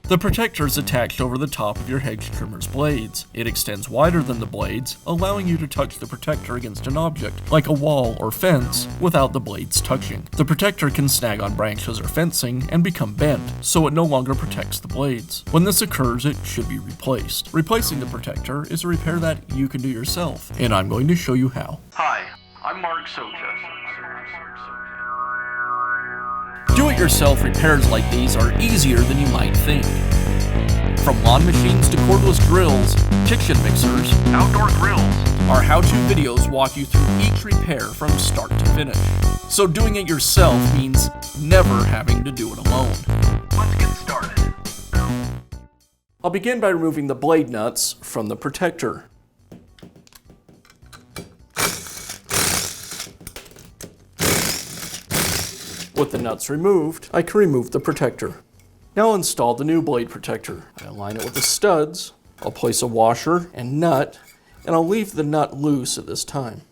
The protector is attached over the top of your hedge trimmer's blades. It extends wider than the blades, allowing you to touch the protector against an object, like a wall or fence, without the blades touching. The protector can snag on branches or fencing and become bent, so it no longer protects the blades. When this occurs, it should be replaced. Replacing the protector is a repair that you can do yourself, and I'm going to show you how. Hi, I'm Mark Socha. Do-it-yourself repairs like these are easier than you might think. From lawn machines to cordless drills, kitchen mixers, Outdoor grills. our how-to videos walk you through each repair from start to finish. So doing it yourself means never having to do it alone. Let's get started. I'll begin by removing the blade nuts from the protector. With the nuts removed, I can remove the protector. Now I'll install the new blade protector. I align it with the studs, I'll place a washer and nut, and I'll leave the nut loose at this time.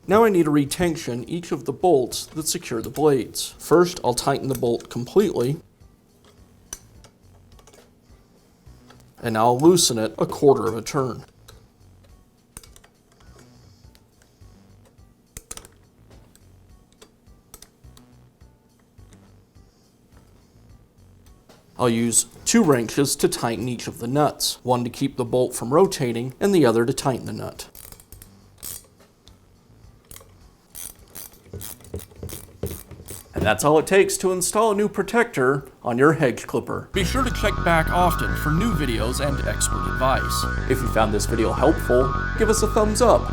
Now I need to retension each of the bolts that secure the blades. First, I'll tighten the bolt completely, and now I'll loosen it a quarter of a turn. I'll use 2 wrenches to tighten each of the nuts, one to keep the bolt from rotating and the other to tighten the nut. And that's all it takes to install a new protector on your hedge clipper. Be sure to check back often for new videos and expert advice. If you found this video helpful, give us a thumbs up.